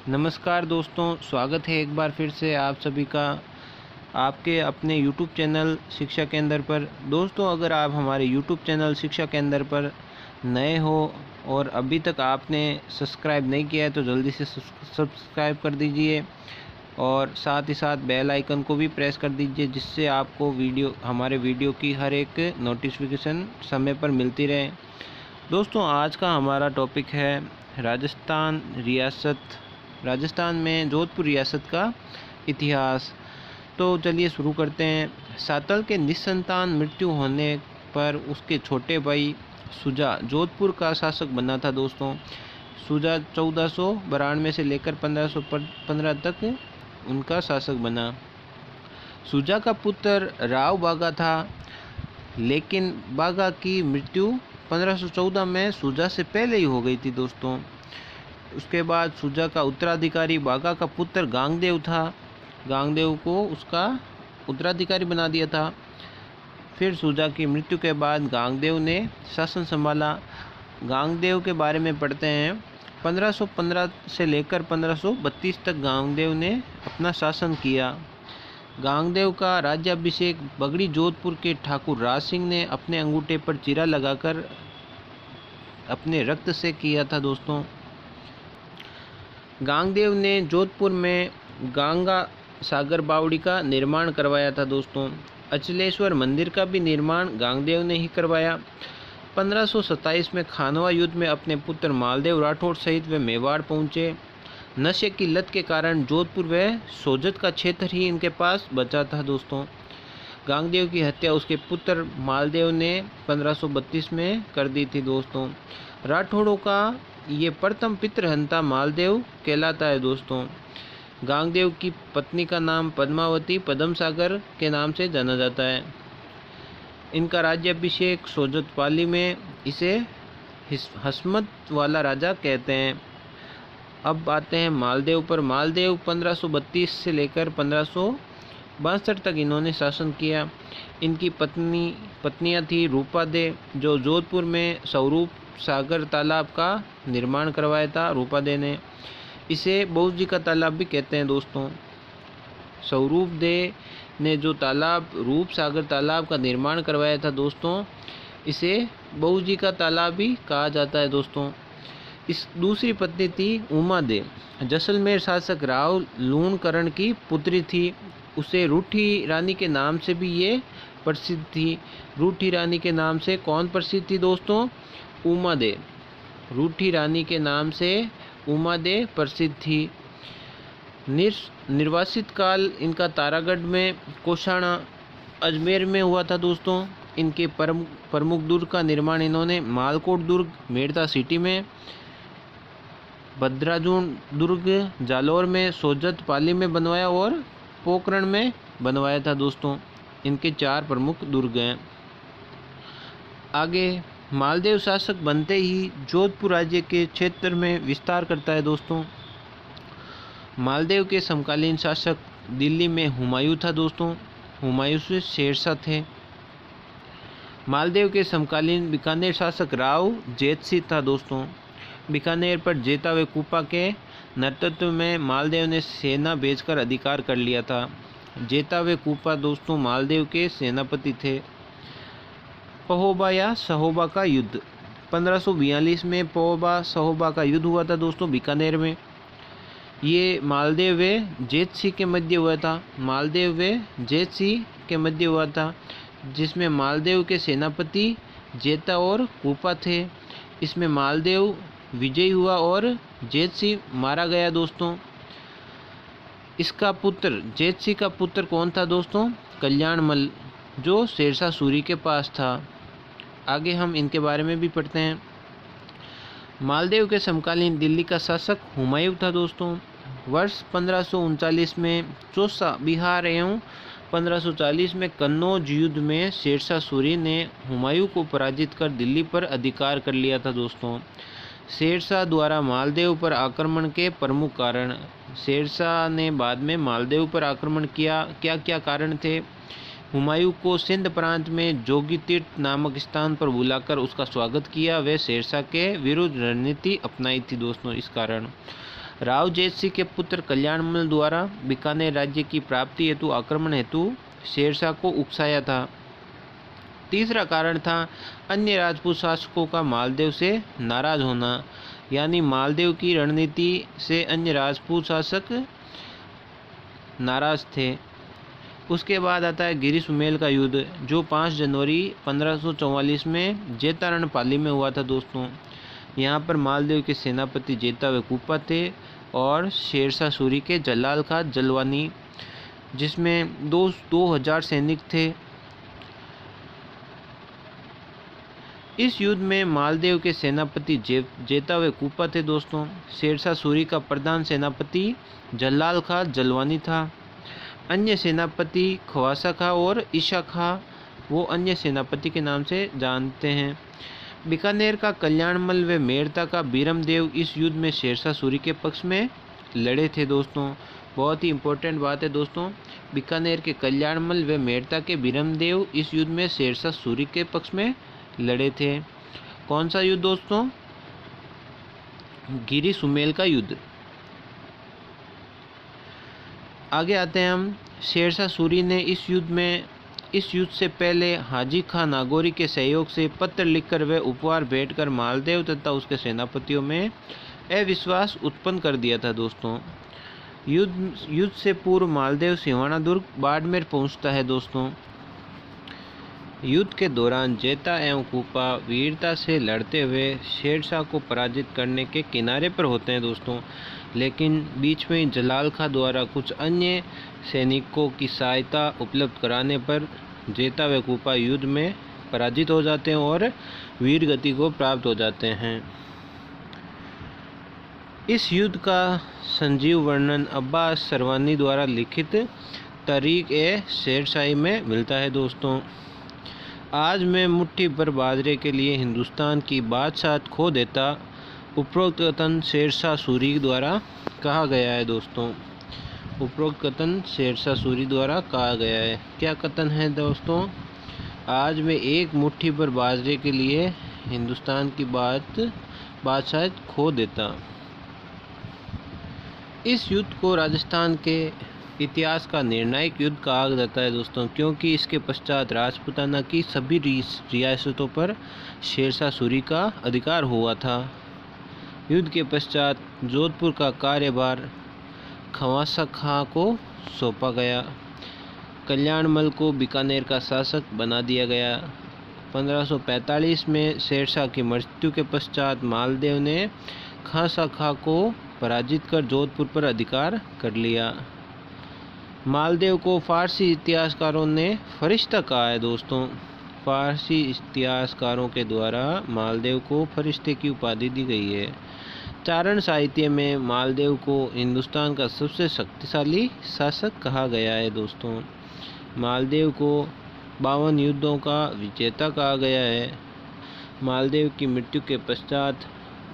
नमस्कार दोस्तों, स्वागत है एक बार फिर से आप सभी का आपके अपने YouTube चैनल शिक्षा केंद्र पर। दोस्तों, अगर आप हमारे YouTube चैनल शिक्षा केंद्र पर नए हो और अभी तक आपने सब्सक्राइब नहीं किया है तो जल्दी से सब्सक्राइब कर दीजिए और साथ ही साथ बेल आइकन को भी प्रेस कर दीजिए, जिससे आपको हमारे वीडियो की हर एक नोटिफिकेशन समय पर मिलती रहे। दोस्तों, आज का हमारा टॉपिक है राजस्थान में जोधपुर रियासत का इतिहास। तो चलिए शुरू करते हैं। सातल के निसंतान मृत्यु होने पर उसके छोटे भाई सुजा जोधपुर का शासक बना था। दोस्तों, सुजा 1492 से लेकर 1515 तक उनका शासक बना। सुजा का पुत्र राव बागा था, लेकिन बागा की मृत्यु 1514 में सुजा से पहले ही हो गई थी। दोस्तों, उसके बाद सुजा का उत्तराधिकारी बागा का पुत्र गांगदेव था। गांगदेव को उसका उत्तराधिकारी बना दिया था। फिर सुजा की मृत्यु के बाद गांगदेव ने शासन संभाला। गांगदेव के बारे में पढ़ते हैं। 1515 से लेकर 1532 तक गांगदेव ने अपना शासन किया। गांगदेव का राज्याभिषेक बगड़ी जोधपुर के ठाकुर राज सिंह ने अपने अंगूठे पर चीरा लगाकर अपने रक्त से किया था। दोस्तों, गांगदेव ने जोधपुर में गंगा सागर बावड़ी का निर्माण करवाया था। दोस्तों, अचलेश्वर मंदिर का भी निर्माण गांगदेव ने ही करवाया। 1527 में खानवा युद्ध में अपने पुत्र मालदेव राठौड़ सहित वे मेवाड़ पहुंचे। नशे की लत के कारण जोधपुर व सोजत का क्षेत्र ही इनके पास बचा था। दोस्तों, गांगदेव की हत्या उसके पुत्र मालदेव ने 1532 में कर दी थी। दोस्तों, राठौड़ों का ये प्रथम पितृहंता मालदेव कहलाता है। दोस्तों, गांगदेव की पत्नी का नाम पद्मावती पद्म सागर के नाम से जाना जाता है। इनका राज्याभिषेक सोजत पाली में इसे हसमत वाला राजा कहते हैं। अब आते हैं मालदेव पर। मालदेव 1532 से लेकर 1562 तक इन्होंने शासन किया। इनकी पत्नियां थी रूपा दे, जो जोधपुर में स्वरूप सागर तालाब का निर्माण करवाया था। रूपा दे ने इसे बहू जी का तालाब भी कहते हैं। दोस्तों, स्वरूप दे ने जो तालाब रूप सागर तालाब का निर्माण करवाया था, दोस्तों, इसे बहू जी का तालाब भी कहा जाता है। दोस्तों, इस दूसरी पत्नी थी उमा दे, जैसलमेर शासक राव लूणकरण की पुत्री थी। उसे रूठी रानी के नाम से भी ये प्रसिद्ध थी। रूठी रानी के नाम से कौन प्रसिद्ध थी? दोस्तों, उमा दे। रूठी रानी के नाम से उमा दे प्रसिद्ध थी। निर्वासित काल इनका तारागढ़ में, कोषाणा, अजमेर में हुआ था। दोस्तों, इनके प्रमुख दुर्ग का निर्माण इन्होंने मालकोट दुर्ग मेड़ता सिटी में, भद्राजून दुर्ग जालौर में, सोजत पाली में बनवाया और पोखरण में बनवाया था। दोस्तों, इनके 4 प्रमुख दुर्ग हैं। आगे मालदेव शासक बनते ही जोधपुर राज्य के क्षेत्र में विस्तार करता है। दोस्तों, मालदेव के समकालीन शासक दिल्ली में हुमायूं था। दोस्तों, हुमायूं से शेरशाह थे। मालदेव के समकालीन बीकानेर शासक राव जेतसिंह था। दोस्तों, बीकानेर पर जेता व कूपा के नेतृत्व में मालदेव ने सेना भेजकर अधिकार कर लिया था। जेता व कूपा, दोस्तों, मालदेव के सेनापति थे। पहोबा या सहोबा का युद्ध 1542 में पहोबा सहोबा का युद्ध हुआ था। दोस्तों, बीकानेर में ये मालदेव व जेतसिंह के मध्य हुआ था। मालदेव व जेतसिंह के मध्य हुआ था, जिसमें मालदेव के सेनापति जेता और कूपा थे। इसमें मालदेव विजयी हुआ और जेतसिंह मारा गया। दोस्तों, इसका पुत्र जेतसिंह का पुत्र कौन था? दोस्तों, कल्याणमल, जो शेरशाह सूरी के पास था। आगे हम इनके बारे में भी पढ़ते हैं। मालदेव के समकालीन दिल्ली का शासक हुमायूं था। दोस्तों, वर्ष 1539 में चौसा बिहार एवं 1540 में कन्नौज युद्ध में शेरशाह सूरी ने हुमायूं को पराजित कर दिल्ली पर अधिकार कर लिया था। दोस्तों, शेरशाह द्वारा मालदेव पर आक्रमण के प्रमुख कारण। शेरशाह ने बाद में मालदेव पर आक्रमण किया। क्या क्या कारण थे? हुमायूं को सिंध प्रांत में जोगी तीर्थ नामक स्थान पर बुलाकर उसका स्वागत किया। वे शेरशाह के विरुद्ध रणनीति अपनाई थी। दोस्तों, इस कारण राव जेठ सिंह के पुत्र कल्याणमल द्वारा बीकानेर राज्य की प्राप्ति हेतु आक्रमण हेतु शेरशाह को उकसाया था। तीसरा कारण था अन्य राजपूत शासकों का मालदेव से नाराज होना, यानी मालदेव की रणनीति से अन्य राजपूत शासक नाराज थे। उसके बाद आता है गिरी सुमेल का युद्ध, जो 5 जनवरी 1544 में जेतारणपाली में हुआ था दोस्तों। यहाँ पर मालदेव के सेनापति जेता व कूपा थे और शेरशाह सूरी के जलाल खां जलवानी, जिसमें 2000 सैनिक थे। इस युद्ध में मालदेव के सेनापति जेता व कूपा थे दोस्तों। शेरशाह सूरी का प्रधान सेनापति जलाल खां जलवानी था। अन्य सेनापति ख्वासा खां और ईशा खां वो अन्य सेनापति के नाम से जानते हैं। बीकानेर का कल्याणमल व मेड़ता का बीरमदेव इस युद्ध में शेरशाह सूरी के पक्ष में लड़े थे दोस्तों। बहुत ही इम्पोर्टेंट बात है दोस्तों, बीकानेर के कल्याणमल व मेड़ता के बीरमदेव इस युद्ध में शेरशाह सूरी के पक्ष में लड़े थे। कौन सा युद्ध दोस्तों? गिरी सुमेल का युद्ध। आगे आते हैं हम। शेरशाह सूरी ने इस युद्ध से पहले हाजी खां नागौरी के सहयोग से पत्र लिखकर व उपहार भेंटकर मालदेव तथा उसके सेनापतियों में अविश्वास उत्पन्न कर दिया था दोस्तों। युद्ध से पूर्व मालदेव सिवाना दुर्ग बाड़मेर पहुंचता है दोस्तों। युद्ध के दौरान जेता एवं कूपा वीरता से लड़ते हुए शेरशाह को पराजित करने के किनारे पर होते हैं दोस्तों, लेकिन बीच में जलाल खां द्वारा कुछ अन्य सैनिकों की सहायता उपलब्ध कराने पर जेता व कूपा युद्ध में पराजित हो जाते हैं और वीर गति को प्राप्त हो जाते हैं। इस युद्ध का संजीव वर्णन अब्बास सरवानी द्वारा लिखित तारीख-ए-शेरशाही में मिलता है दोस्तों। आज मैं मुट्ठी भर बाजरे के लिए हिंदुस्तान की बादशाहत खो देता, उपरोक्त कथन शेरशाह सूरी द्वारा कहा गया है दोस्तों। उपरोक्त कथन शेरशाह सूरी द्वारा कहा गया है। क्या कथन है दोस्तों? आज मैं एक मुट्ठी भर बाजरे के लिए हिंदुस्तान की बादशाहत खो देता। इस युद्ध को राजस्थान के इतिहास का निर्णायक युद्ध कहा जाता है दोस्तों, क्योंकि इसके पश्चात राजपूताना की सभी रियासतों पर शेरशाह सूरी का अधिकार हुआ था। युद्ध के पश्चात जोधपुर का कार्यभार ख्वासा खां को सौंपा गया। कल्याणमल को बीकानेर का शासक बना दिया गया। 1545 में शेरशाह की मृत्यु के पश्चात मालदेव ने ख्वासा खां को पराजित कर जोधपुर पर अधिकार कर लिया। मालदेव को फारसी इतिहासकारों ने फरिश्ता कहा है दोस्तों। फारसी इतिहासकारों के द्वारा मालदेव को फरिश्ते की उपाधि दी गई है। चारण साहित्य में मालदेव को हिंदुस्तान का सबसे शक्तिशाली शासक कहा गया है दोस्तों। मालदेव को 52 युद्धों का विजेता कहा गया है। मालदेव की मृत्यु के पश्चात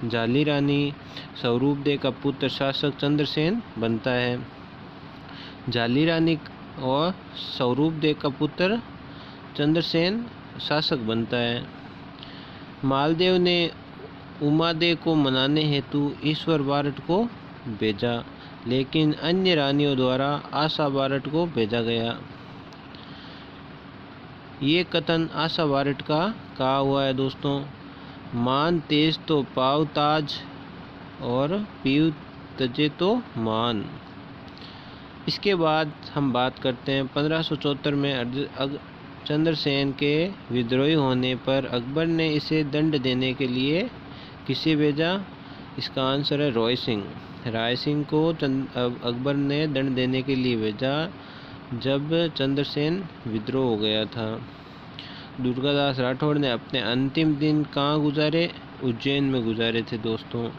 झाली रानी स्वरूपदेव का पुत्र शासक चंद्रसेन बनता है। झाली रानी और स्वरूपदेव का पुत्र चंद्रसेन शासक बनता है। मालदेव ने उमादेव को मनाने हेतु ईश्वर बारट को भेजा, लेकिन अन्य रानियों द्वारा आशा बारट को भेजा गया। ये कथन आशा बारट का कहा हुआ है दोस्तों। मान तेज तो पाव ताज और पीव तजे तो मान। इसके बाद हम बात करते हैं 1574 में चंद्रसेन के विद्रोही होने पर अकबर ने इसे दंड देने के लिए किसे भेजा? इसका आंसर है राय सिंह। राय सिंह को अकबर ने दंड देने के लिए भेजा जब चंद्रसेन विद्रोह हो गया था। दुर्गादास राठौड़ ने अपने अंतिम दिन कहाँ गुजारे? उज्जैन में गुजारे थे दोस्तों।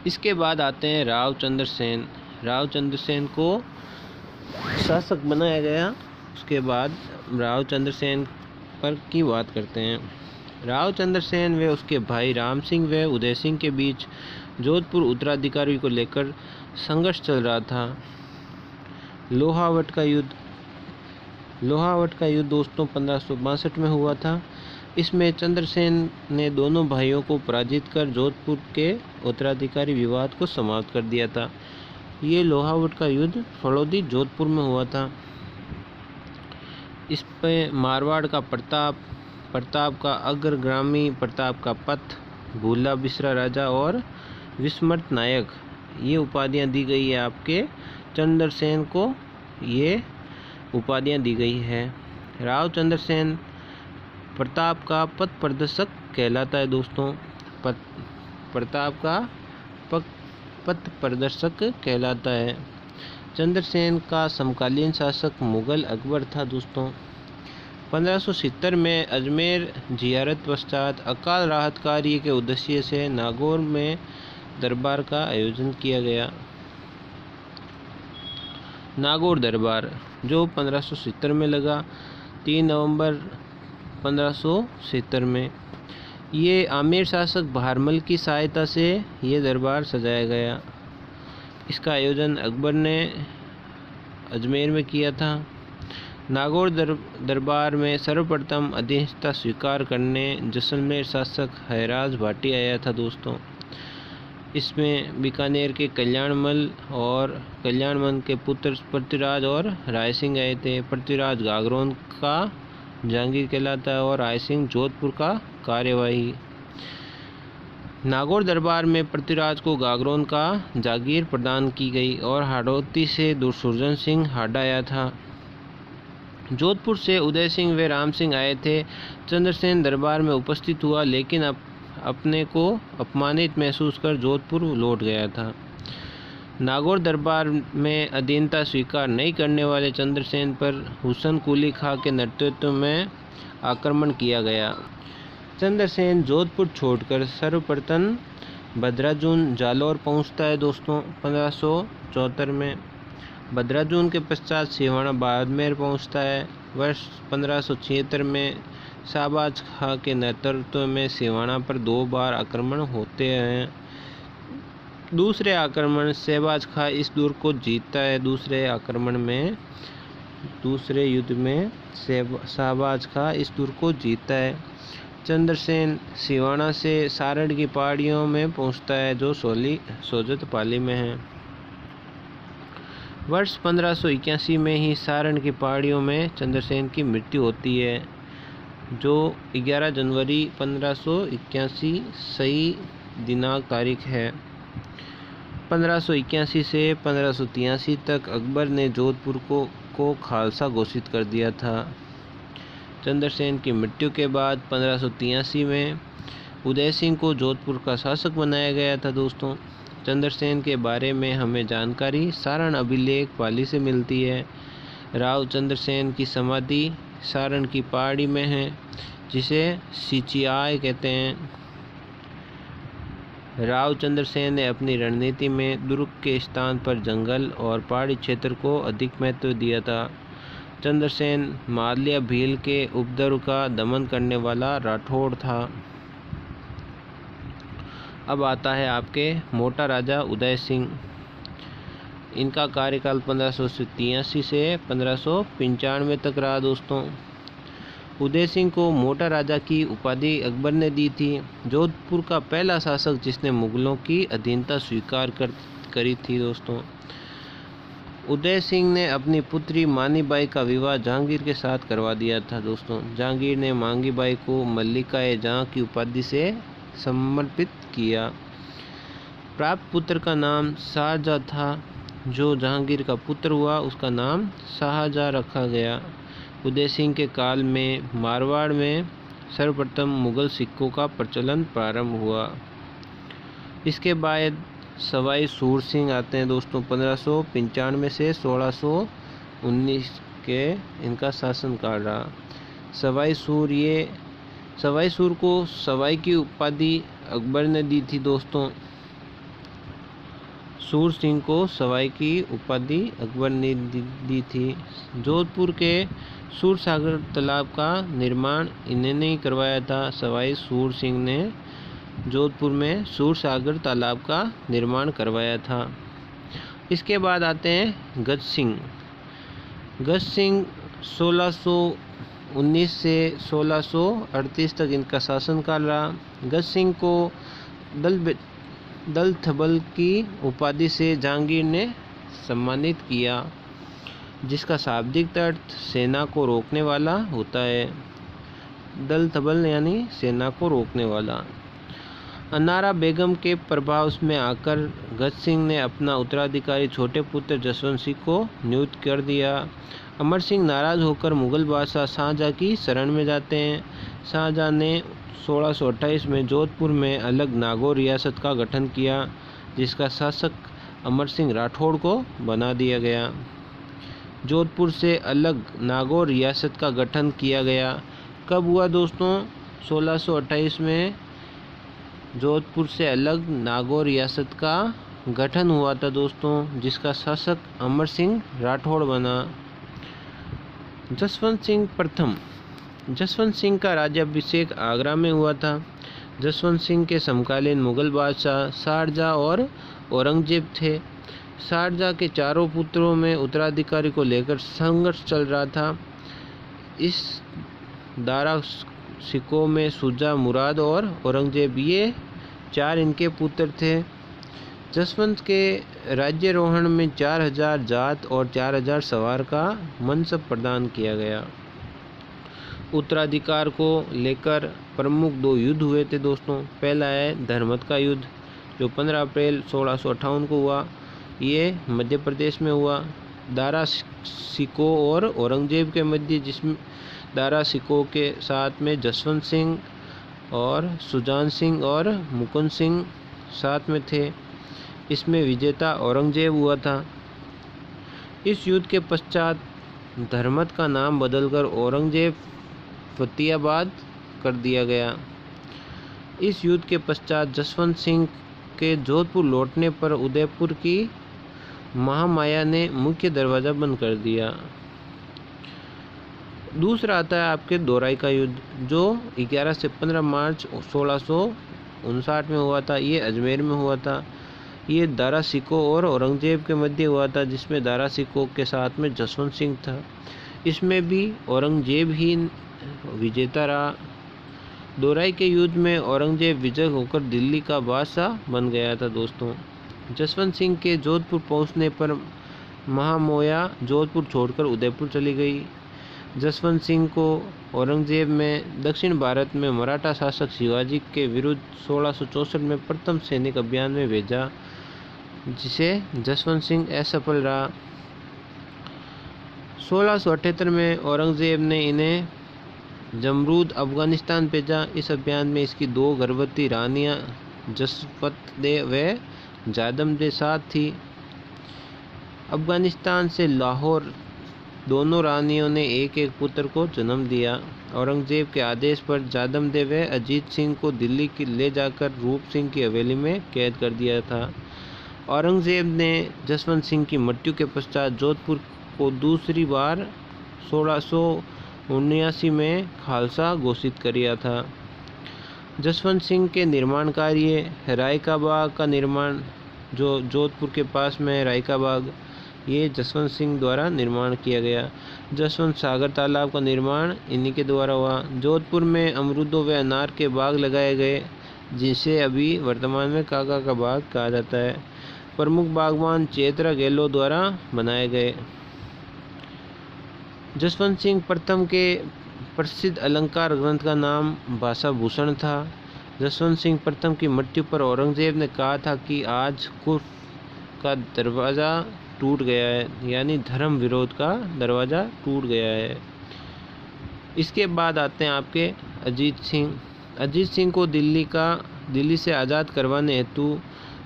इसके बाद आते हैं राव चंद्रसेन। राव चंद्रसेन को शासक बनाया गया। उसके बाद राव चंद्रसेन पर की बात करते हैं। राव चंद्रसेन व उसके भाई राम सिंह व उदय सिंह के बीच जोधपुर उत्तराधिकारी को लेकर संघर्ष चल रहा था। लोहावट का युद्ध दोस्तों 1562 में हुआ था। इसमें चंद्रसेन ने दोनों भाइयों को पराजित कर जोधपुर के उत्तराधिकारी विवाद को समाप्त कर दिया था। ये लोहावट का युद्ध फड़ौदी जोधपुर में हुआ था। इस पे मारवाड़ का प्रताप, प्रताप का अग्रगामी, प्रताप का पथ, भूला बिसरा राजा और विस्मृत नायक, ये उपाधियां दी गई है आपके चंद्रसेन को। ये उपाधियां दी गई है। राव चंद्रसेन प्रताप का पथ प्रदर्शक कहलाता है दोस्तों। प्रताप का पथ प्रदर्शक कहलाता है। चंद्रसेन का समकालीन शासक मुगल अकबर था दोस्तों। 1570 में अजमेर जियारत पश्चात अकाल राहत कार्य के उद्देश्य से नागौर में दरबार का आयोजन किया गया। नागौर दरबार जो 1570 में लगा, 3 नवंबर 1570 में। ये आमिर शासक बहारमल की सहायता से ये दरबार सजाया गया। इसका आयोजन अकबर ने अजमेर में किया था। नागौर दरबार में सर्वप्रथम अधीनता स्वीकार करने जैसलमेर शासक हैराज भाटी आया था दोस्तों। इसमें बीकानेर के कल्याणमल और कल्याणमल के पुत्र पृथ्वीराज और राय सिंह आए थे। पृथ्वीराज गागरोन का जहांगीर कहलाता है और राय सिंह जोधपुर का कार्यवाही। नागौर दरबार में पृथ्वीराज को गागरोन का जागीर प्रदान की गई और हाड़ौती से दुर्योधन सिंह हाड़ा आया था। जोधपुर से उदय सिंह व राम सिंह आए थे। चंद्रसेन दरबार में उपस्थित हुआ, लेकिन अपने को अपमानित महसूस कर जोधपुर लौट गया था। नागौर दरबार में अधीनता स्वीकार नहीं करने वाले चंद्रसेन पर हुसन कुली खां के नेतृत्व में आक्रमण किया गया। चंद्रसेन जोधपुर छोड़कर सर्वप्रथम भद्राजुन जालौर पहुंचता है दोस्तों 1574 में। भद्राजुन के पश्चात सिवाना बाड़मेर पहुंचता है। वर्ष 1576 में शाहबाज खां के नेतृत्व में सिवाना पर 2 बार आक्रमण होते हैं। दूसरे आक्रमण शहबाज खां इस दुर्ग को जीतता है। दूसरे युद्ध में शहबाज खां इस दुर्ग को जीतता है। चंद्रसेन सिवाना से सारण की पहाड़ियों में पहुंचता है जो सोजत पाली में है। वर्ष 1581 में ही सारण की पहाड़ियों में चंद्रसेन की मृत्यु होती है, जो 11 जनवरी 1581 सही दिनांक तारीख है। 1581 से 1583 तक अकबर ने जोधपुर को खालसा घोषित कर दिया था। चंद्रसेन की मृत्यु के बाद 1583 में उदय सिंह को जोधपुर का शासक बनाया गया था दोस्तों। चंद्रसेन के बारे में हमें जानकारी सारण अभिलेख पाली से मिलती है। राव चंद्रसेन की समाधि सारण की पहाड़ी में है, जिसे सिचियाय कहते हैं। राव चंद्रसेन ने अपनी रणनीति में दुर्ग के स्थान पर जंगल और पहाड़ी क्षेत्र को अधिक महत्व दिया था। चंद्रसेन माल्या भील के उपद्रव का दमन करने वाला राठौड़ था। अब आता है आपके मोटा राजा उदय सिंह। इनका कार्यकाल 1583 से 1595 तक रहा दोस्तों। उदय सिंह को मोटा राजा की उपाधि अकबर ने दी थी। जोधपुर का पहला शासक जिसने मुगलों की अधीनता स्वीकार करी थी दोस्तों। उदय सिंह ने अपनी पुत्री मानीबाई का विवाह जहांगीर के साथ करवा दिया था दोस्तों। जहांगीर ने मांगीबाई को मल्लिका-ए-जहां की उपाधि से समर्पित किया। प्राप्त पुत्र का नाम शाहजहाँ था। जो जहांगीर का पुत्र हुआ उसका नाम शाहजहाँ रखा गया। उदय सिंह के काल में मारवाड़ में सर्वप्रथम मुगल सिक्कों का प्रचलन प्रारंभ हुआ। इसके बाद सवाई सूर सिंह आते हैं दोस्तों। 1595 से 1619 के इनका शासनकाल रहा। सवाई सूर को सवाई की उपाधि अकबर ने दी थी दोस्तों। सूर सिंह को सवाई की उपाधि अकबर ने दी थी। जोधपुर के सूरसागर तालाब का निर्माण इन्हें नहीं करवाया था। सवाई सूर सिंह ने जोधपुर में सूरसागर तालाब का निर्माण करवाया था। इसके बाद आते हैं गज सिंह। गज सिंह 19 से 1638 तक इनका शासनकाल रहा। गज सिंह को दल थबल की उपाधि से जहांगीर ने सम्मानित किया, जिसका शाब्दिक अर्थ सेना को रोकने वाला होता है। दल थबल यानी सेना को रोकने वाला। अनारा बेगम के प्रभाव में आकर गज सिंह ने अपना उत्तराधिकारी छोटे पुत्र जसवंत सिंह को नियुक्त कर दिया। अमर सिंह नाराज होकर मुगल बादशाह शाहजहाँ की शरण में जाते हैं। शाहजहाँ ने 1628 में जोधपुर में अलग नागौर रियासत का गठन किया, जिसका शासक अमर सिंह राठौड़ को बना दिया गया। जोधपुर से अलग नागौर रियासत का गठन किया गया। कब हुआ दोस्तों? 1628 में जोधपुर से अलग नागौर रियासत का गठन हुआ था दोस्तों, जिसका शासक अमर सिंह राठौड़ बना। जसवंत सिंह प्रथम। जसवंत सिंह का राज्याभिषेक आगरा में हुआ था। जसवंत सिंह के समकालीन मुगल बादशाह शारजहाँ और औरंगजेब थे। शारजहाँ के चारों पुत्रों में उत्तराधिकारी को लेकर संघर्ष चल रहा था। इस दारा सिकों में शुजा, मुराद और औरंगजेब, ये 4 इनके पुत्र थे। जसवंत के राज्यारोहण में 4000 जात और 4000 सवार का मनसब प्रदान किया गया। उत्तराधिकार को लेकर प्रमुख 2 युद्ध हुए थे दोस्तों। पहला है धर्मत का युद्ध, जो 15 अप्रैल 1658 को हुआ। ये मध्य प्रदेश में हुआ। दारा सिकों और औरंगजेब के मध्य, जिसमें दारा सिकों के साथ में जसवंत सिंह और सुजान सिंह और मुकुंद सिंह साथ में थे। इसमें विजेता औरंगजेब हुआ था। इस युद्ध के पश्चात धर्मत का नाम बदलकर औरंगजेब फतेहाबाद कर दिया गया। इस युद्ध के पश्चात जसवंत सिंह के जोधपुर लौटने पर उदयपुर की महामाया ने मुख्य दरवाज़ा बंद कर दिया। दूसरा आता है आपके दोराई का युद्ध, जो 11 से 15 मार्च 1659 में हुआ था। ये अजमेर में हुआ था। ये दारा सिकों और औरंगजेब के मध्य हुआ था, जिसमें दारा सिकों के साथ में जसवंत सिंह था। इसमें भी औरंगजेब ही विजेता रहा। दोराई के युद्ध में औरंगजेब विजय होकर दिल्ली का बादशाह बन गया था दोस्तों। जसवंत सिंह के जोधपुर पहुंचने पर महामाया जोधपुर छोड़कर उदयपुर चली गई। जसवंत सिंह को औरंगजेब में दक्षिण भारत में मराठा शासक शिवाजी के विरुद्ध 1664 में प्रथम सैनिक अभियान में भेजा, जिसे जसवंत सिंह असफल रहा। 1678 में औरंगजेब ने इन्हें जमरूद अफगानिस्तान भेजा। इस अभियान में इसकी 2 गर्भवती रानियां जसवंत दे व जादम दे साथ थी। अफगानिस्तान से लाहौर दोनों रानियों ने एक एक पुत्र को जन्म दिया। औरंगजेब के आदेश पर जादम दे व अजीत सिंह को दिल्ली की ले जाकर रूप सिंह की हवेली में कैद कर दिया था। औरंगजेब ने जसवंत सिंह की मृत्यु के पश्चात जोधपुर को दूसरी बार 1679 में खालसा घोषित किया था। जसवंत सिंह के निर्माण कार्य राय का बाग का निर्माण, जो जोधपुर के पास में है राय का बाग, ये जसवंत सिंह द्वारा निर्माण किया गया। जसवंत सागर तालाब का निर्माण इन्हीं के द्वारा हुआ। जोधपुर में अमरूदों व अनार के बाग लगाए गए, जिसे अभी वर्तमान में काका का बाग कहा जाता है। प्रमुख बागवान चेत्रा गहलोत द्वारा बनाए गए। जसवंत सिंह प्रथम के प्रसिद्ध अलंकार ग्रंथ का नाम भाषा भूषण था। जसवंत सिंह प्रथम की मृत्यु पर औरंगजेब ने कहा था कि आज कुर्फ का दरवाज़ा टूट गया है, यानी धर्म विरोध का दरवाज़ा टूट गया है। इसके बाद आते हैं आपके अजीत सिंह। अजीत सिंह को दिल्ली से आज़ाद करवाने हेतु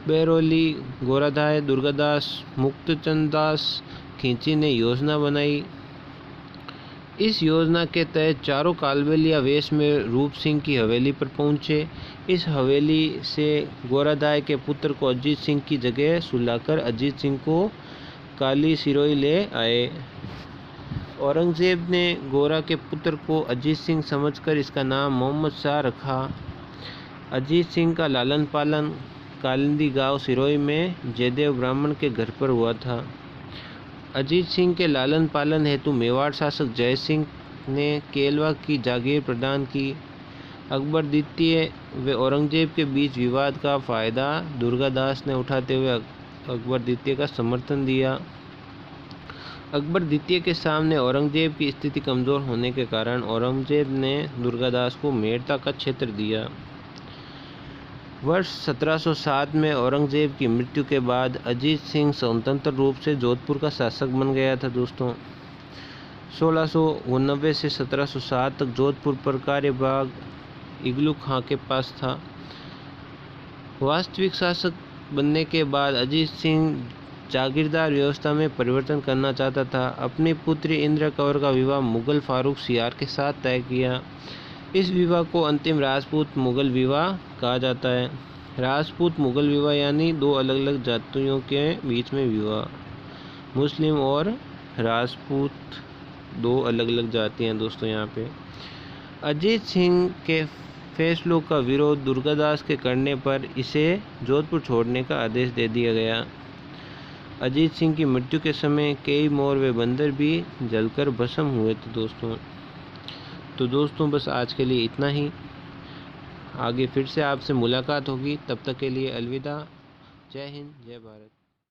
बहरौली, गोराधाय, दुर्गादास, मुक्तचंद दास खींची ने योजना बनाई। इस योजना के तहत चारों कालबेलिया वेश में रूप सिंह की हवेली पर पहुंचे। इस हवेली से गोराधाय के पुत्र को अजीत सिंह की जगह सुलाकर अजीत सिंह को काली सिरोही ले आए। औरंगजेब ने गोरा के पुत्र को अजीत सिंह समझकर इसका नाम मोहम्मद शाह रखा। अजीत सिंह का लालन पालन कालिंदी गांव सिरोही में जयदेव ब्राह्मण के घर पर हुआ था। अजीत सिंह के लालन पालन हेतु मेवाड़ शासक जय सिंह ने केलवा की जागीर प्रदान की। अकबर द्वितीय व औरंगजेब के बीच विवाद का फ़ायदा दुर्गादास ने उठाते हुए अकबर द्वितीय का समर्थन दिया। अकबर द्वितीय के सामने औरंगजेब की स्थिति कमज़ोर होने के कारण औरंगजेब ने दुर्गादास को मेड़ता का क्षेत्र दिया। वर्ष 1707 में औरंगजेब की मृत्यु के बाद अजीत सिंह स्वतंत्र रूप से जोधपुर का शासक बन गया था दोस्तों। 1689 से 1707 तक जोधपुर पर कार्यभाग इगलू खां के पास था। वास्तविक शासक बनने के बाद अजीत सिंह जागीरदार व्यवस्था में परिवर्तन करना चाहता था। अपनी पुत्री इंदिरा कंवर का विवाह मुगल फारूक सियार के साथ तय किया। इस विवाह को अंतिम राजपूत मुगल विवाह कहा जाता है। राजपूत मुगल विवाह यानी दो अलग अलग जातियों के बीच में विवाह। मुस्लिम और राजपूत दो अलग अलग जातियाँ दोस्तों। यहाँ पे अजीत सिंह के फैसलों का विरोध दुर्गादास के करने पर इसे जोधपुर छोड़ने का आदेश दे दिया गया। अजीत सिंह की मृत्यु के समय कई मोर व बंदर भी जलकर भस्म हुए थे दोस्तों। तो दोस्तों बस आज के लिए इतना ही। आगे फिर से आपसे मुलाकात होगी, तब तक के लिए अलविदा। जय हिंद, जय भारत।